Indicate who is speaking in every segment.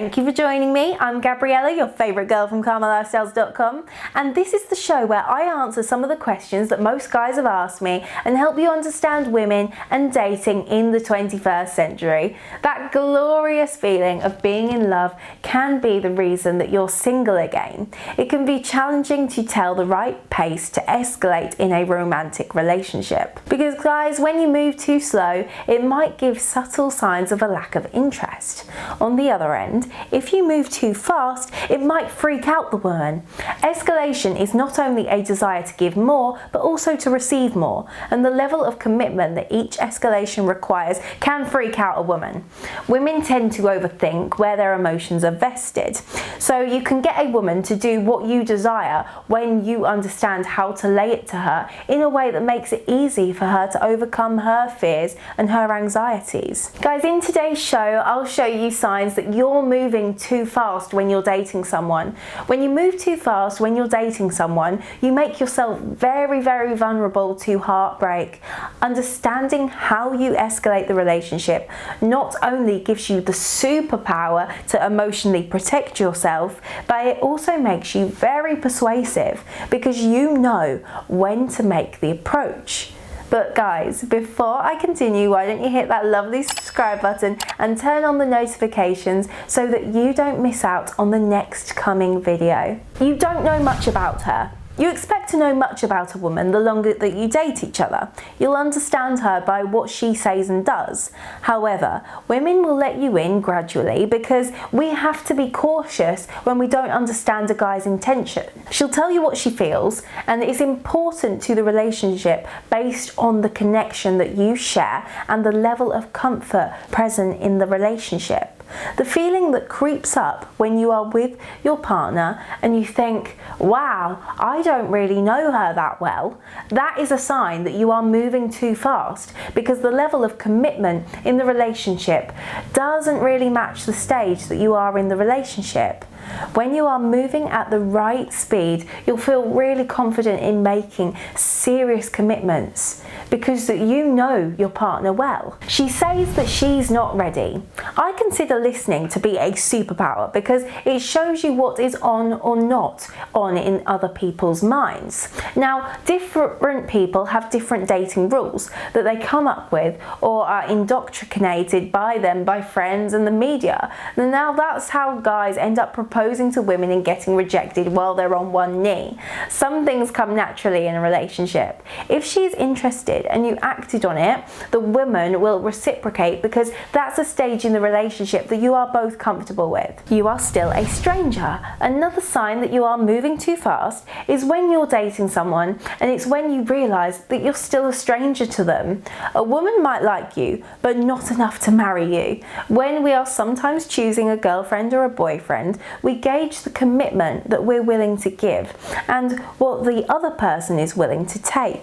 Speaker 1: Thank you for joining me. I'm Gabriella, your favourite girl from calmylifestyles.com, and this is the show where I answer some of the questions that most guys have asked me and help you understand women and dating in the 21st century. That glorious feeling of being in love can be the reason that you're single again. It can be challenging to tell the right pace to escalate in a romantic relationship. Because guys, when you move too slow, it might give subtle signs of a lack of interest. On the other end, if you move too fast, it might freak out the woman. Escalation is not only a desire to give more, but also to receive more, and the level of commitment that each escalation requires can freak out a woman. Women tend to overthink where their emotions are vested, so you can get a woman to do what you desire when you understand how to lay it to her in a way that makes it easy for her to overcome her fears and her anxieties. Guys, in today's show, I'll show you signs that you're moving too fast when you're dating someone. When you move too fast when you're dating someone, you make yourself very, very vulnerable to heartbreak. Understanding how you escalate the relationship not only gives you the superpower to emotionally protect yourself, but it also makes you very persuasive because you know when to make the approach. But guys, before I continue, why don't you hit that lovely subscribe button and turn on the notifications so that you don't miss out on the next coming video. You don't know much about her. You expect to know much about a woman the longer that you date each other. You'll understand her by what she says and does. However, women will let you in gradually because we have to be cautious when we don't understand a guy's intention. She'll tell you what she feels, and it's important to the relationship based on the connection that you share and the level of comfort present in the relationship. The feeling that creeps up when you are with your partner and you think, wow, I don't really know her that well, that is a sign that you are moving too fast because the level of commitment in the relationship doesn't really match the stage that you are in the relationship. When you are moving at the right speed, you'll feel really confident in making serious commitments because that you know your partner well. She says that she's not ready. I consider listening to be a superpower because it shows you what is on or not on in other people's minds. Now, different people have different dating rules that they come up with or are indoctrinated by them, by friends and the media. And now that's how guys end up proposing to women and getting rejected while they're on one knee. Some things come naturally in a relationship. If she's interested and you acted on it, the woman will reciprocate because that's a stage in the relationship that you are both comfortable with. You are still a stranger. Another sign that you are moving too fast is when you're dating someone and it's when you realise that you're still a stranger to them. A woman might like you, but not enough to marry you. When we are sometimes choosing a girlfriend or a boyfriend, we gauge the commitment that we're willing to give and what the other person is willing to take.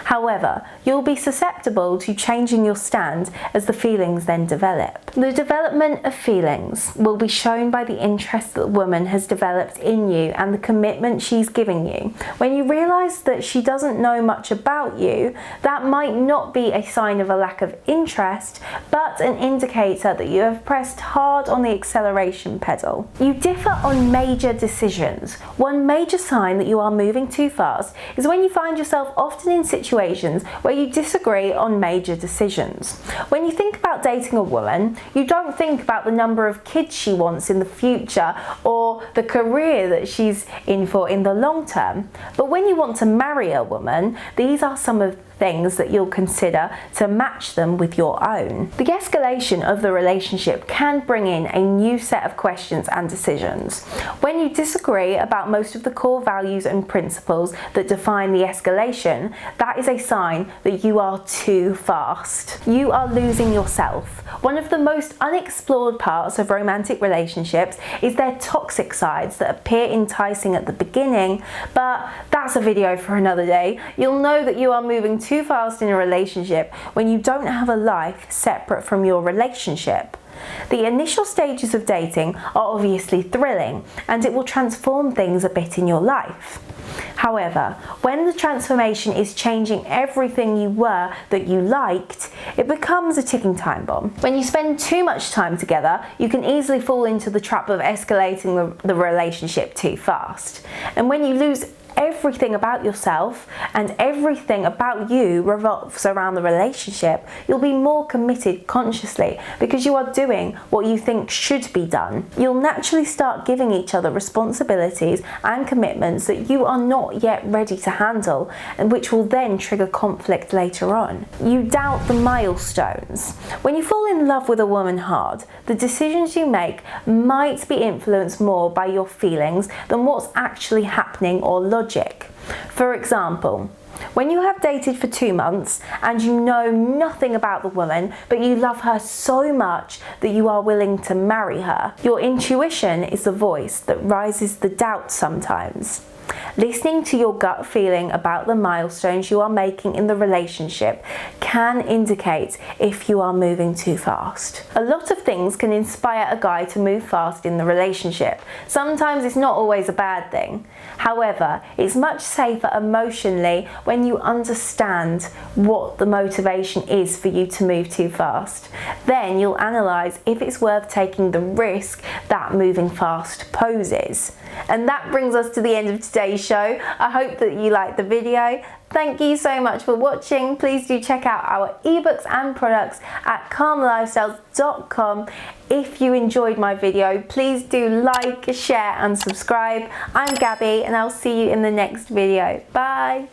Speaker 1: However, you'll be susceptible to changing your stand as the feelings then develop. The development of feelings will be shown by the interest that the woman has developed in you and the commitment she's giving you. When you realise that she doesn't know much about you, that might not be a sign of a lack of interest, but an indicator that you have pressed hard on the acceleration pedal. You differ on major decisions. One major sign that you are moving too fast is when you find yourself often in situations where you disagree on major decisions. When you think about dating a woman, you don't think about the number of kids she wants in the future or the career that she's in for in the long term. But when you want to marry a woman, these are some of things that you'll consider to match them with your own. The escalation of the relationship can bring in a new set of questions and decisions. When you disagree about most of the core values and principles that define the escalation, that is a sign that you are too fast. You are losing yourself. One of the most unexplored parts of romantic relationships is their toxic sides that appear enticing at the beginning, but that's a video for another day. You'll know that you are moving too fast in a relationship when you don't have a life separate from your relationship. The initial stages of dating are obviously thrilling and it will transform things a bit in your life. However, when the transformation is changing everything you were that you liked, it becomes a ticking time bomb. When you spend too much time together, you can easily fall into the trap of escalating the relationship too fast. And when you lose everything about yourself and everything about you revolves around the relationship, you'll be more committed consciously because you are doing what you think should be done. You'll naturally start giving each other responsibilities and commitments that you are not yet ready to handle, and which will then trigger conflict later on. You doubt the milestones. When you fall in love with a woman hard, the decisions you make might be influenced more by your feelings than what's actually happening or logic. For example, when you have dated for 2 months and you know nothing about the woman, but you love her so much that you are willing to marry her, your intuition is the voice that rises the doubt sometimes. Listening to your gut feeling about the milestones you are making in the relationship can indicate if you are moving too fast. A lot of things can inspire a guy to move fast in the relationship. Sometimes it's not always a bad thing. However, it's much safer emotionally when you understand what the motivation is for you to move too fast. Then you'll analyse if it's worth taking the risk that moving fast poses. And that brings us to the end of today's show. I hope that you liked the video. Thank you so much for watching. Please do check out our ebooks and products at calmlifestyles.com. If you enjoyed my video, please do like, share and subscribe. I'm Gabby and I'll see you in the next video. Bye.